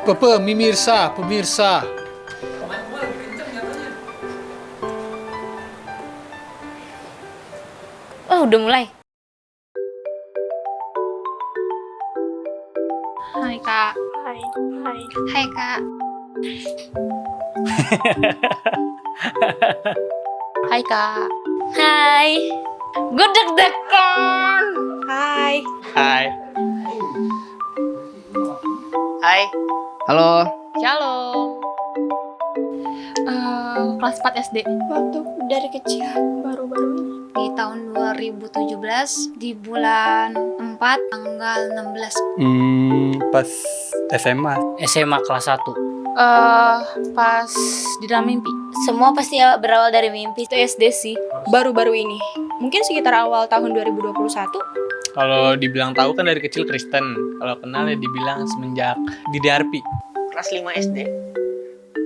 Pemirsa. Oh, udah mulai. Hai Kak. Hai. Hai, Kak. Hai Kak. Hai. Gue deg-degan. Hai. Hai. Hai. Halo. Shalom. Kelas 4 SD. Waktu dari kecil baru-baru ini. Di tahun 2017 di bulan 4 tanggal 16. Pas SMA. SMA kelas 1. Pas di dalam mimpi. Semua pasti berawal dari mimpi. Itu SD sih. Baru-baru ini. Mungkin sekitar awal tahun 2021. Kalau dibilang tahu kan dari kecil Kristen. Kalau kenal ya dibilang semenjak di DRP. Kelas 5 SD.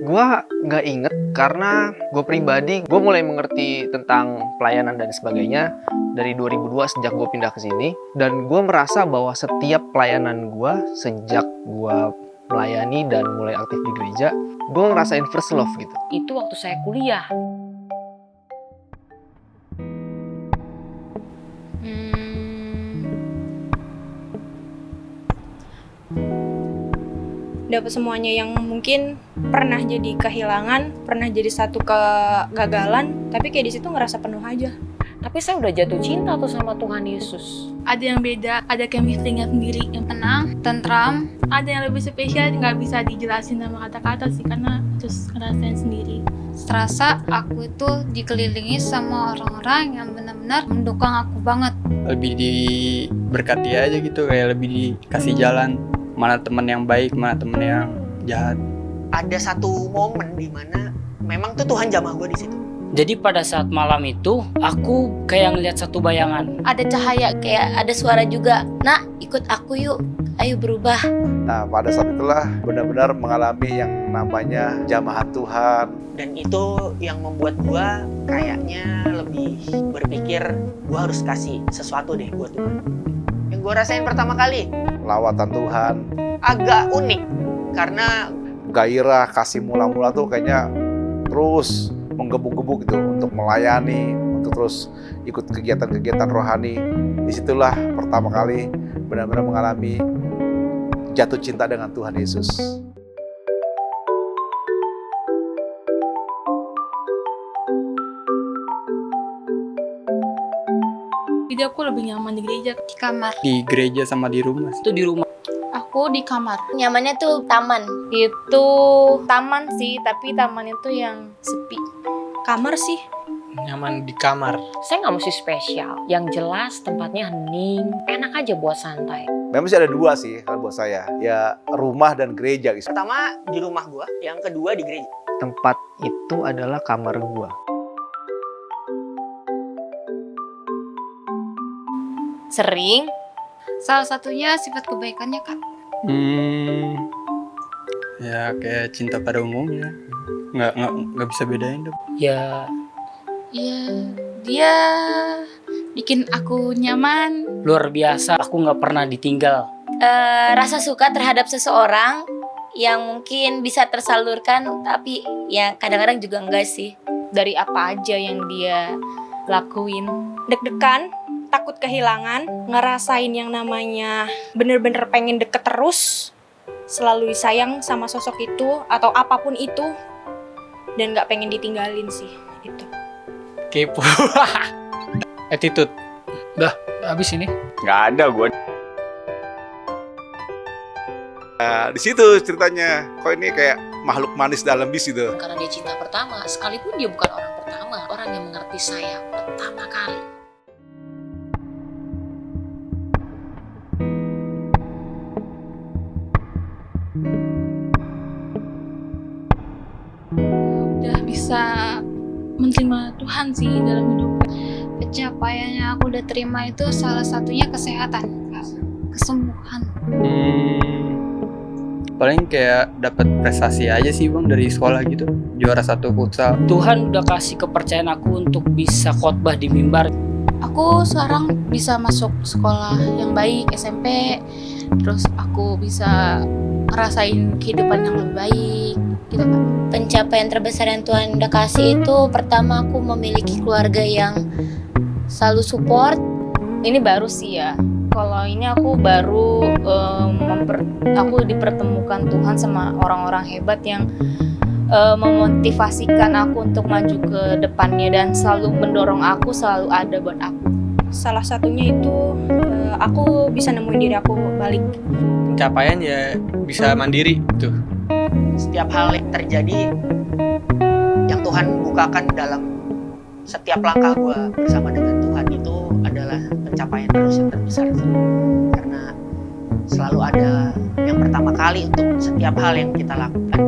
Gua nggak inget karena gue pribadi gue mulai mengerti tentang pelayanan dan sebagainya dari 2002 sejak gue pindah ke sini, dan gue merasa bahwa setiap pelayanan gue sejak gue melayani dan mulai aktif di gereja, gue ngerasain first love gitu. Itu waktu saya kuliah. Dapat semuanya yang mungkin pernah jadi kehilangan, pernah jadi satu kegagalan, tapi kayak di situ ngerasa penuh aja. Tapi saya udah jatuh cinta tuh sama Tuhan Yesus. Ada yang beda, ada chemistry-nya sendiri yang Tenang, tentram. ada yang lebih spesial, nggak bisa dijelasin sama kata-kata sih, karena terus ngerasain sendiri. Terasa aku itu dikelilingi sama orang-orang yang benar-benar mendukung aku banget. Lebih diberkati aja gitu, kayak lebih dikasih jalan. Mana teman yang baik, mana teman yang jahat. Ada satu momen di mana memang tuh Tuhan jamah gue di situ. Jadi pada saat malam itu, aku kayak ngeliat satu bayangan. Ada cahaya, kayak ada suara juga. Nak, ikut aku yuk. Ayo berubah. Nah, pada saat itulah benar-benar mengalami yang namanya jamahan Tuhan. Dan itu yang membuat gue kayaknya lebih berpikir gue harus kasih sesuatu deh buat Tuhan. Yang gue rasain pertama kali Lawatan Tuhan, agak unik karena gairah kasih mula-mula tuh kayaknya terus menggebu-gebu gitu untuk melayani, untuk terus ikut kegiatan-kegiatan rohani. Disitulah pertama kali benar-benar mengalami jatuh cinta dengan Tuhan Yesus. Jadi aku lebih nyaman di gereja. Di kamar. Di gereja sama di rumah. Itu di rumah. Aku di kamar. Nyamannya tuh taman. Itu taman sih, tapi taman itu yang sepi. Kamar sih. Nyaman di kamar. Saya nggak mesti spesial. Yang jelas tempatnya hening, enak aja buat santai. Memang sih ada dua sih kalau buat saya, ya rumah dan gereja. pertama di rumah gue, yang kedua di gereja. Tempat itu adalah kamar gue. Sering. Salah satunya sifat kebaikannya, Kak. Ya kayak cinta pada umumnya. Nggak bisa bedain dong. Ya, Iya, dia bikin aku nyaman. luar biasa. Aku nggak pernah ditinggal. Rasa suka terhadap seseorang yang mungkin bisa tersalurkan, tapi ya kadang-kadang juga enggak sih. Dari apa aja yang dia lakuin. Deg-degan, takut kehilangan, ngerasain yang namanya bener-bener pengen deket terus, selalu disayang sama sosok itu atau apapun itu, dan nggak pengen ditinggalin sih itu. Kepo. Attitude. Dah, habis ini. Nggak ada gue. Nah, di situ ceritanya, kok ini kayak makhluk manis dalam bis gitu. Karena dia cinta pertama, sekalipun dia bukan orang pertama, orang yang mengerti saya pertama kali. Udah bisa menerima Tuhan sih dalam hidup. Pencapaian yang aku udah terima itu salah satunya kesehatan, kesembuhan. Paling kayak dapat prestasi aja sih bang dari sekolah gitu, juara 1 futsal. Tuhan udah kasih kepercayaan aku untuk bisa khotbah di mimbar. Aku sekarang bisa masuk sekolah yang baik, SMP. Terus aku bisa ngerasain kehidupan yang lebih baik gitu Kak. Pencapaian terbesar yang Tuhan udah kasih itu pertama aku memiliki keluarga yang selalu support. Ini baru sih ya. Kalau ini aku baru aku dipertemukan Tuhan sama orang-orang hebat yang memotivasikan aku untuk maju ke depannya dan selalu mendorong aku, selalu ada buat aku. Salah satunya itu aku bisa nemuin diri aku balik. Pencapaian ya bisa mandiri tuh. Setiap hal yang terjadi yang Tuhan bukakan dalam setiap langkah gue bersama dengan Tuhan itu adalah pencapaian terus yang terbesar. Karena selalu ada yang pertama kali untuk setiap hal yang kita lakukan.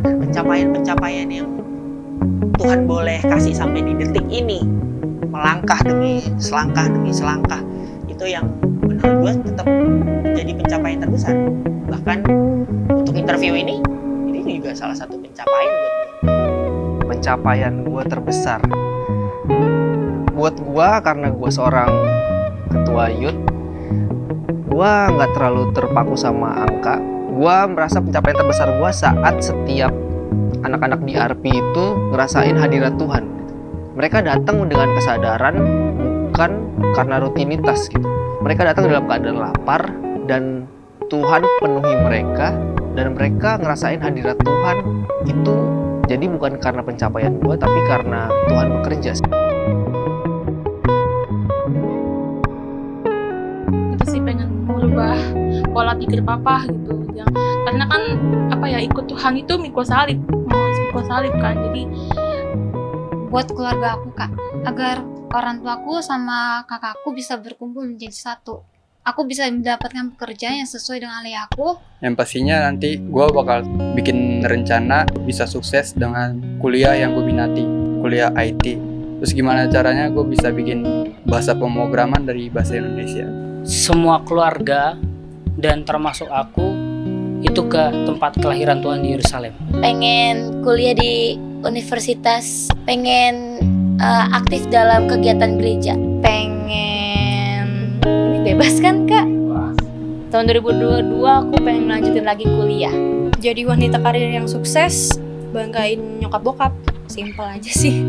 Dan pencapaian-pencapaian yang Tuhan boleh kasih sampai di detik ini, melangkah demi selangkah, itu yang menurut gue tetap menjadi pencapaian terbesar. Bahkan untuk interview ini juga salah satu pencapaian buat gue. Pencapaian gue terbesar buat gue karena gue seorang ketua youth, gue nggak terlalu terpaku sama angka. Gue merasa pencapaian terbesar gue saat setiap anak-anak di RP itu ngerasain hadirat Tuhan. Mereka datang dengan kesadaran, bukan karena rutinitas gitu. Mereka datang dalam keadaan lapar dan Tuhan penuhi mereka, dan mereka ngerasain hadirat Tuhan itu. Jadi bukan karena pencapaian gue, tapi karena Tuhan bekerja. Itu sih pengen merubah pola pikir papa gitu. Karena kan ikut Tuhan itu mikul salib, mikul salib kan. Jadi buat keluarga aku Kak, agar orang tuaku sama kakakku bisa berkumpul menjadi satu. Aku bisa mendapatkan pekerjaan yang sesuai dengan ayahku. Yang pastinya nanti gue bakal bikin rencana bisa sukses dengan kuliah yang gue minati, kuliah IT. Terus gimana caranya gue bisa bikin bahasa pemrograman dari bahasa Indonesia. Semua keluarga dan termasuk aku itu ke tempat kelahiran Tuhan di Yerusalem. Pengen kuliah di universitas, pengen aktif dalam kegiatan gereja. Ini bebas kan Kak? Tahun 2022 aku pengen lanjutin lagi kuliah. Jadi wanita karir yang sukses, banggain nyokap bokap. Simple aja sih.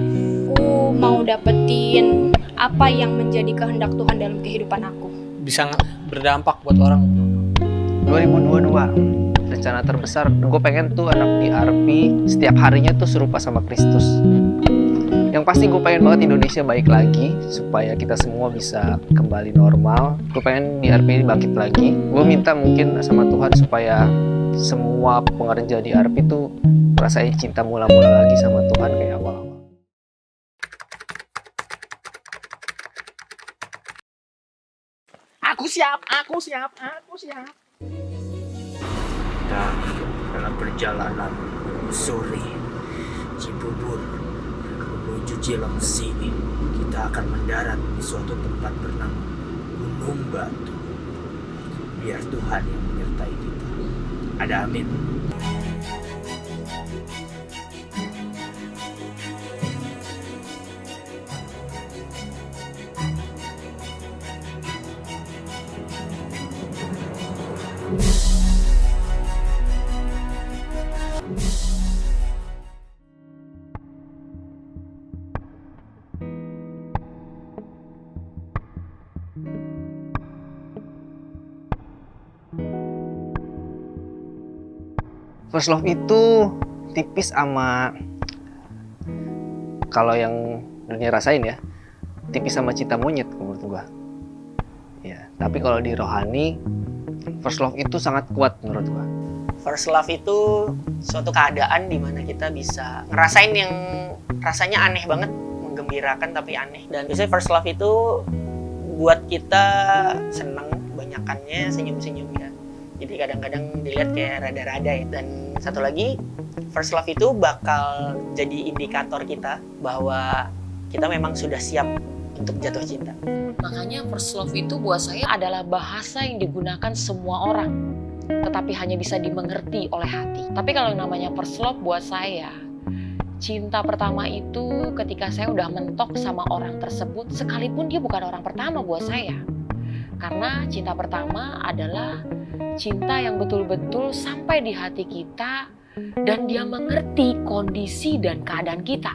Aku mau dapetin apa yang menjadi kehendak Tuhan dalam kehidupan aku. Bisa berdampak buat orang. 2022 rencana terbesar, gue pengen tuh anak di RP setiap harinya tuh serupa sama Kristus. Yang pasti gue pengen banget Indonesia baik lagi supaya kita semua bisa kembali normal. Gue pengen di RP ini bangkit lagi. Gue minta mungkin sama Tuhan supaya semua pengerja di RP tuh merasain cinta mula-mula lagi sama Tuhan kayak awal-awal. Aku siap. Kita dalam perjalanan sore Cibubur menuju Cilengsi, kita akan mendarat di suatu tempat bernama Gunung Batu. Biar Tuhan yang menyertai kita. Ada amin. First love itu tipis sama, kalau yang dunia rasain ya, tipis sama cinta monyet menurut gua. Ya, tapi kalau di rohani, first love itu sangat kuat menurut gua. First love itu suatu keadaan di mana kita bisa ngerasain yang rasanya aneh banget, menggembirakan tapi aneh. Dan biasanya first love itu buat kita seneng, kebanyakannya senyum-senyum ya. Jadi kadang-kadang dilihat kayak rada-rada ya. Dan satu lagi, first love itu bakal jadi indikator kita bahwa kita memang sudah siap untuk jatuh cinta. Makanya first love itu buat saya adalah bahasa yang digunakan semua orang, tetapi hanya bisa dimengerti oleh hati. Tapi kalau yang namanya first love buat saya, cinta pertama itu ketika saya udah mentok sama orang tersebut, sekalipun dia bukan orang pertama buat saya. Karena cinta pertama adalah cinta yang betul-betul sampai di hati kita dan dia mengerti kondisi dan keadaan kita.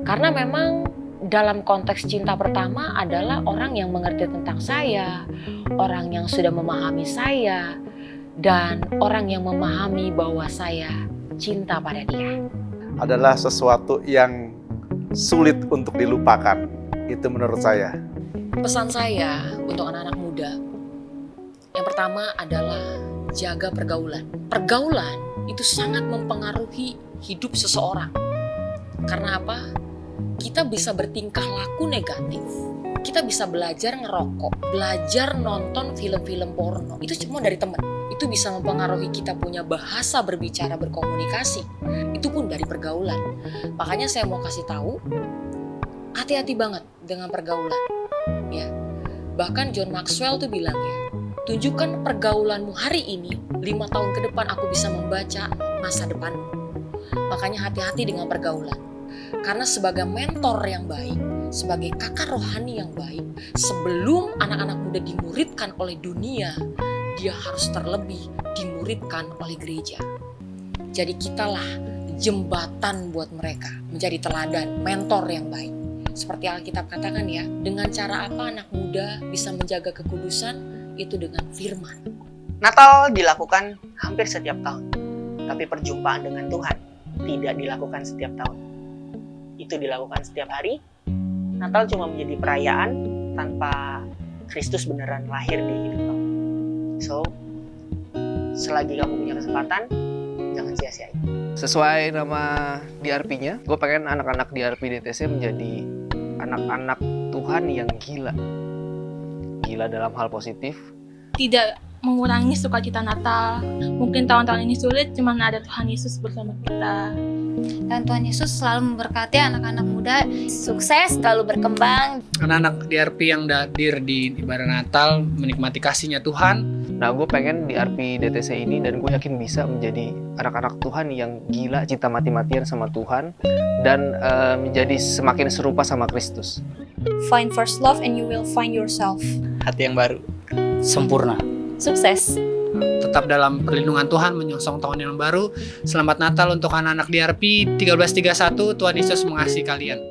Karena memang dalam konteks cinta pertama adalah orang yang mengerti tentang saya, orang yang sudah memahami saya, dan orang yang memahami bahwa saya cinta pada dia. Adalah sesuatu yang sulit untuk dilupakan. Itu menurut saya. Pesan saya untuk anak-anak muda, yang pertama adalah jaga pergaulan. Pergaulan itu sangat mempengaruhi hidup seseorang. Karena apa? Kita bisa bertingkah laku negatif. Kita bisa belajar ngerokok, belajar nonton film-film porno. Itu semua dari teman. Itu bisa mempengaruhi kita punya bahasa berbicara, berkomunikasi. Itu pun dari pergaulan. Makanya saya mau kasih tahu, hati-hati banget dengan pergaulan. Ya. Bahkan John Maxwell tuh bilang ya, tunjukkan pergaulanmu hari ini, 5 tahun ke depan aku bisa membaca masa depanmu. Makanya hati-hati dengan pergaulan. Karena sebagai mentor yang baik, sebagai kakak rohani yang baik, sebelum anak-anak muda dimuridkan oleh dunia, dia harus terlebih dimuridkan oleh gereja. Jadi kitalah jembatan buat mereka, menjadi teladan, mentor yang baik. Seperti Alkitab katakan ya, dengan cara apa anak muda bisa menjaga kekudusan? Itu dengan firman. Natal dilakukan hampir setiap tahun, tapi perjumpaan dengan Tuhan tidak dilakukan setiap tahun. Itu dilakukan setiap hari. Natal cuma menjadi perayaan tanpa Kristus beneran lahir di hidup kamu. So, selagi kamu punya kesempatan, jangan sia-siain. Sesuai nama DRP-nya, gue pengen anak-anak DRP DTC menjadi anak-anak Tuhan yang gila. Gila dalam hal positif. Tidak mengurangi sukacita Natal. Mungkin tahun-tahun ini sulit, cuman ada Tuhan Yesus bersama kita. Dan Tuhan Yesus selalu memberkati anak-anak muda. Sukses, selalu berkembang. Anak-anak DRP yang hadir di ibadah Natal menikmati kasihnya Tuhan. Nah, gue pengen DRP DTC ini dan gue yakin bisa menjadi anak-anak Tuhan yang gila, cinta mati-matian sama Tuhan dan menjadi semakin serupa sama Kristus. Find first love and you will find yourself. Hati yang baru. Sempurna. Sukses. Tetap dalam perlindungan Tuhan menyongsong tahun yang baru. Selamat Natal untuk anak-anak DRP 1331. Tuhan Yesus mengasihi kalian.